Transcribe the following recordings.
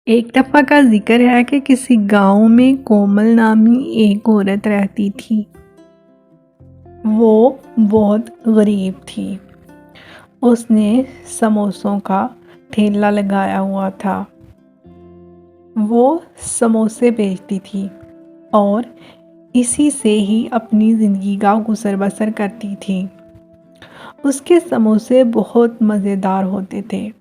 एक दफ़ा का ज़िक्र है कि किसी गांव में कोमल नामी एक औरत रहती थी। वो बहुत गरीब थी। उसने समोसों का ठेला लगाया हुआ था। वो समोसे बेचती थी और इसी से ही अपनी ज़िंदगी का गुजर बसर करती थी। उसके समोसे बहुत मज़ेदार होते थे।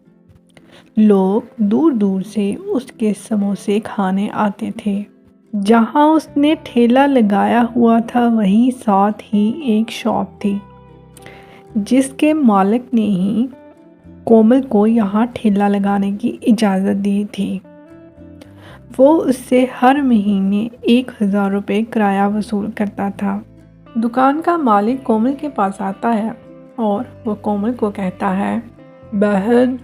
लोग दूर दूर से उसके समोसे खाने आते थे। जहाँ उसने ठेला लगाया हुआ था वहीं साथ ही एक शॉप थी, जिसके मालिक ने ही कोमल को यहाँ ठेला लगाने की इजाज़त दी थी। वो उससे हर महीने 1,000 रुपये किराया वसूल करता था। दुकान का मालिक कोमल के पास आता है और वो कोमल को कहता है, बहन,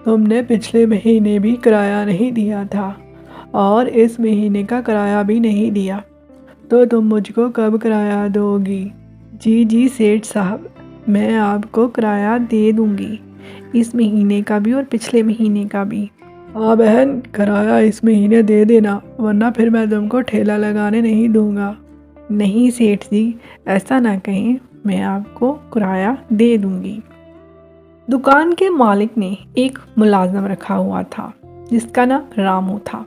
तुमने पिछले महीने भी किराया नहीं दिया था और इस महीने का किराया भी नहीं दिया, तो तुम मुझको कब किराया दोगी? जी जी सेठ साहब, मैं आपको किराया दे दूंगी, इस महीने का भी और पिछले महीने का भी। हाँ बहन, किराया इस महीने दे देना, वरना फिर मैं तुमको ठेला लगाने नहीं दूंगा। नहीं सेठ जी, ऐसा ना कहें, मैं आपको किराया दे दूंगी। दुकान के मालिक ने एक मुलाजिम रखा हुआ था जिसका नाम रामू था।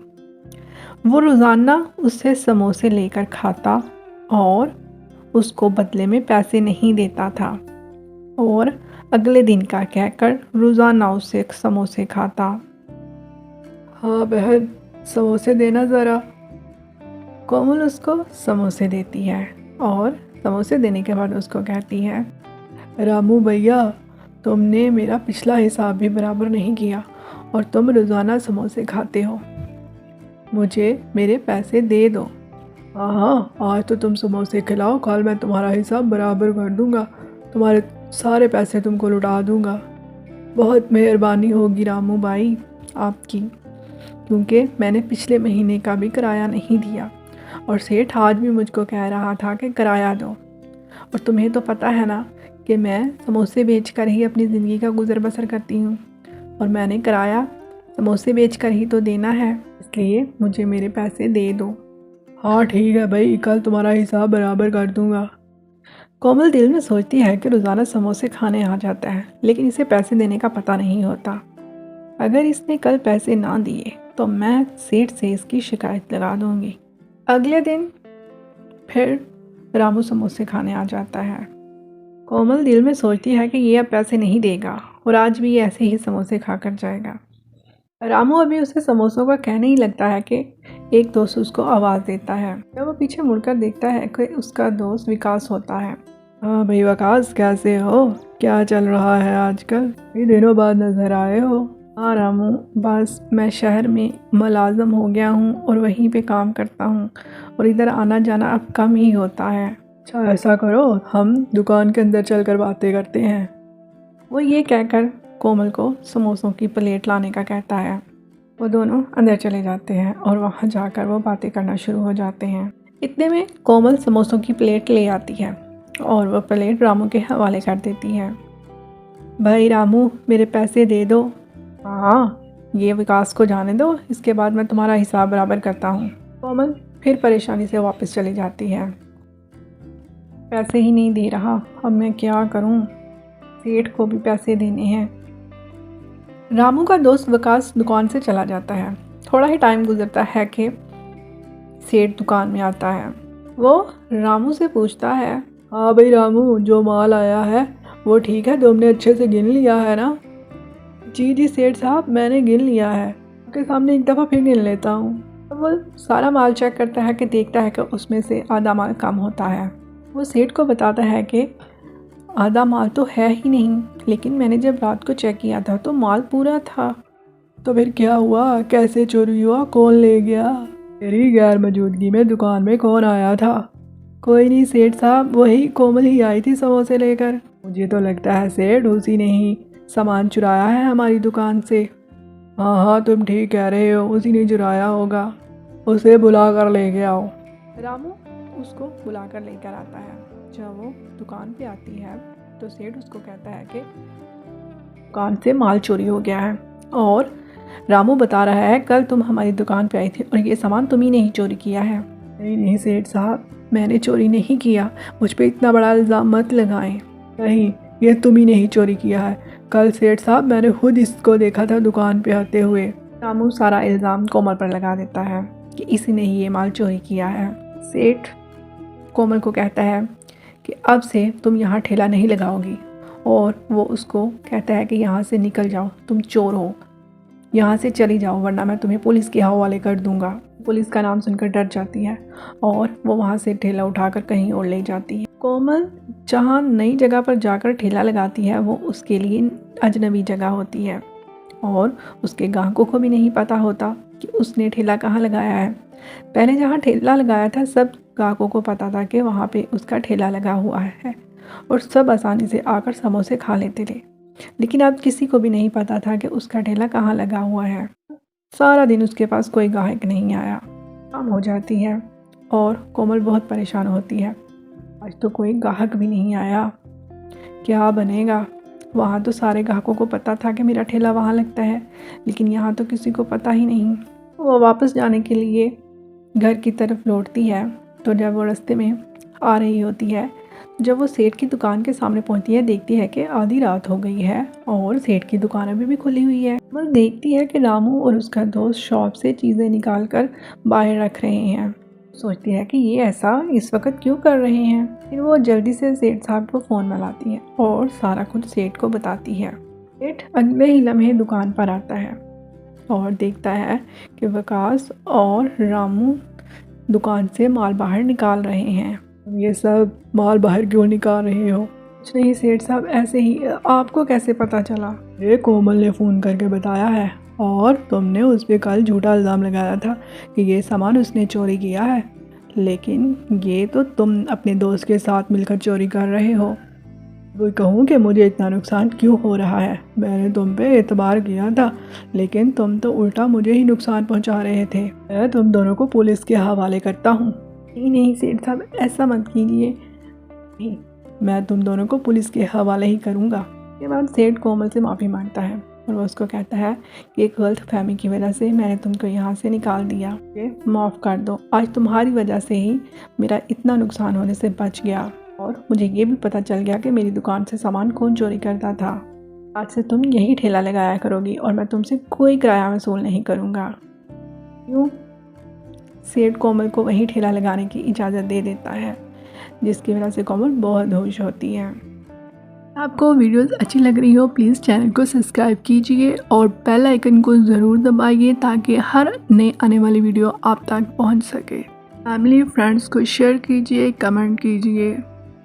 वो रोज़ाना उससे समोसे लेकर खाता और उसको बदले में पैसे नहीं देता था और अगले दिन का कहकर रोज़ाना उससे समोसे खाता। हाँ बहन, समोसे देना ज़रा। कोमल उसको समोसे देती है और समोसे देने के बाद उसको कहती है, रामू भैया, तुमने मेरा पिछला हिसाब भी बराबर नहीं किया और तुम रोज़ाना समोसे खाते हो, मुझे मेरे पैसे दे दो। हाँ हाँ, आज तो तुम समोसे खिलाओ, कल मैं तुम्हारा हिसाब बराबर कर दूंगा, तुम्हारे सारे पैसे तुमको लौटा दूंगा। बहुत मेहरबानी होगी रामू भाई आपकी, क्योंकि मैंने पिछले महीने का भी किराया नहीं दिया और सेठ आज भी मुझको कह रहा था कि किराया दो। और तुम्हें तो पता है ना कि मैं समोसे बेचकर ही अपनी ज़िंदगी का गुजर बसर करती हूँ और मैंने किराया समोसे बेचकर ही तो देना है, इसलिए मुझे मेरे पैसे दे दो। हाँ ठीक है भाई, कल तुम्हारा हिसाब बराबर कर दूंगा। कोमल दिल में सोचती है कि रोज़ाना समोसे खाने आ जाता है, लेकिन इसे पैसे देने का पता नहीं होता। अगर इसने कल पैसे ना दिए तो मैं सेठ से इसकी शिकायत लगा दूंगी। अगले दिन फिर रामू समोसे खाने आ जाता है। कोमल दिल में सोचती है कि ये अब पैसे नहीं देगा और आज भी ये ऐसे ही समोसे खाकर जाएगा। रामू अभी उसे समोसों का कहने ही लगता है कि एक दोस्त उसको आवाज़ देता है। जब वो पीछे मुड़कर देखता है कि उसका दोस्त विकास होता है। हाँ भाई विकास, कैसे हो? क्या चल रहा है आजकल? कई दिनों बाद नज़र आए हो। हाँ रामू, बस मैं शहर में मुलाज़म हो गया हूँ और वहीं पे काम करता हूँ और इधर आना जाना अब कम ही होता है। अच्छा ऐसा करो, हम दुकान के अंदर चलकर बातें करते हैं। वो ये कहकर कोमल को समोसों की प्लेट लाने का कहता है। वो दोनों अंदर चले जाते हैं और वहाँ जाकर वो बातें करना शुरू हो जाते हैं। इतने में कोमल समोसों की प्लेट ले आती है और वह प्लेट रामू के हवाले कर देती है। भाई रामू, मेरे पैसे दे दो। हाँ, ये विकास को जाने दो, इसके बाद मैं तुम्हारा हिसाब बराबर करता हूँ। कोमल फिर परेशानी से वापस चली जाती है। पैसे ही नहीं दे रहा, अब मैं क्या करूँ? सेठ को भी पैसे देने हैं। रामू का दोस्त विकास दुकान से चला जाता है। थोड़ा ही टाइम गुजरता है कि सेठ दुकान में आता है। वो रामू से पूछता है, हाँ भाई रामू, जो माल आया है वो ठीक है, तुमने अच्छे से गिन लिया है ना? जी जी सेठ साहब, मैंने गिन लिया है, आपके सामने एक दफ़ा फिर गिन लेता हूँ। तो वो सारा माल चेक करता है कि देखता है कि उसमें से आधा माल कम होता है। वो सेठ को बताता है कि आधा माल तो है ही नहीं, लेकिन मैंने जब रात को चेक किया था तो माल पूरा था। तो फिर क्या हुआ, कैसे चोरी हुआ, कौन ले गया? तेरी गैर मौजूदगी में दुकान में कौन आया था? कोई नहीं सेठ साहब, वही कोमल ही आई थी समोसे लेकर। मुझे तो लगता है सेठ उसी ने ही सामान चुराया है हमारी दुकान से। हाँ हाँ, तुम ठीक कह रहे हो, उसी ने चुराया होगा, उसे बुला कर लेके आओ। रामू उसको बुला कर लेकर आता है। जब वो दुकान पे आती है तो सेठ उसको कहता है कि दुकान से माल चोरी हो गया है और रामू बता रहा है कल तुम हमारी दुकान पे आई थी और ये सामान तुम ही ने ही चोरी किया है। नहीं नहीं सेठ साहब, मैंने चोरी नहीं किया, मुझ पे इतना बड़ा इल्ज़ाम मत लगाएं। नहीं, ये तुम ही ने ही चोरी किया है। कल सेठ साहब मैंने खुद इसको देखा था दुकान पे आते हुए। रामू सारा इल्ज़ाम कोमल पर लगा देता है कि इसी ने ही ये माल चोरी किया है। सेठ कोमल को कहता है कि अब से तुम यहाँ ठेला नहीं लगाओगी, और वो उसको कहता है कि यहाँ से निकल जाओ, तुम चोर हो, यहाँ से चली जाओ वरना मैं तुम्हें पुलिस के हवाले कर दूंगा। पुलिस का नाम सुनकर डर जाती है और वो वहाँ से ठेला उठाकर कहीं और ले जाती है। कोमल जहाँ नई जगह पर जाकर ठेला लगाती है वो उसके लिए अजनबी जगह होती है और उसके ग्राहकों को भी नहीं पता होता कि उसने ठेला कहाँ लगाया है। पहले जहाँ ठेला लगाया था सब ग्राहकों को पता था कि वहाँ पे उसका ठेला लगा हुआ है और सब आसानी से आकर समोसे खा लेते थे, लेकिन अब किसी को भी नहीं पता था कि उसका ठेला कहाँ लगा हुआ है। सारा दिन उसके पास कोई ग्राहक नहीं आया। शाम हो जाती है और कोमल बहुत परेशान होती है, आज तो कोई ग्राहक भी नहीं आया, क्या बनेगा। वहाँ तो सारे ग्राहकों को पता था कि मेरा ठेला वहाँ लगता है, लेकिन यहाँ तो किसी को पता ही नहीं। वो वापस जाने के लिए घर की तरफ लौटती है, तो जब वो रास्ते में आ रही होती है, जब वो सेठ की दुकान के सामने पहुंचती है देखती है कि आधी रात हो गई है और सेठ की दुकान अभी भी खुली हुई है। वो देखती है कि रामू और उसका दोस्त शॉप से चीज़ें निकाल कर बाहर रख रहे हैं। सोचती है कि ये ऐसा इस वक्त क्यों कर रहे हैं। फिर वो जल्दी से सेठ साहब को फ़ोन मिलाती है और सारा कुछ सेठ को बताती है। सेठ अगले ही लम्हे दुकान पर आता है और देखता है कि विकास और रामू दुकान से माल बाहर निकाल रहे हैं। ये सब माल बाहर क्यों निकाल रहे हो? कुछ नहीं सेठ साहब, ऐसे ही। आपको कैसे पता चला? ये कोमल ने फ़ोन करके बताया है और तुमने उस पर कल झूठा इल्ज़ाम लगाया था कि ये सामान उसने चोरी किया है, लेकिन ये तो तुम अपने दोस्त के साथ मिलकर चोरी कर रहे हो। वो कहूँ कि मुझे इतना नुकसान क्यों हो रहा है, मैंने तुम पे एतबार किया था, लेकिन तुम तो उल्टा मुझे ही नुकसान पहुँचा रहे थे। मैं तुम दोनों को पुलिस के हवाले करता हूँ। नहीं सेठ साहब, ऐसा मत कीजिए। नहीं, मैं तुम दोनों को पुलिस के हवाले ही करूँगा। के बाद सेठ कोमल से माफ़ी मांगता है और वो उसको कहता है कि एक गलत फहमी की वजह से मैंने तुमको यहाँ से निकाल दिया, माफ़ कर दो। आज तुम्हारी वजह से ही मेरा इतना नुकसान होने से बच गया और मुझे ये भी पता चल गया कि मेरी दुकान से सामान कौन चोरी करता था। आज से तुम यही ठेला लगाया करोगी और मैं तुमसे कोई किराया वसूल नहीं करूँगा। क्यों? सेठ कोमल को वही ठेला लगाने की इजाज़त दे देता है, जिसकी वजह से कोमल बहुत खुश होती है। आपको वीडियोस अच्छी लग रही हो प्लीज़ चैनल को सब्सक्राइब कीजिए और बेल आइकन को ज़रूर दबाइए ताकि हर नए आने वाली वीडियो आप तक पहुंच सके। फैमिली फ्रेंड्स को शेयर कीजिए, कमेंट कीजिए।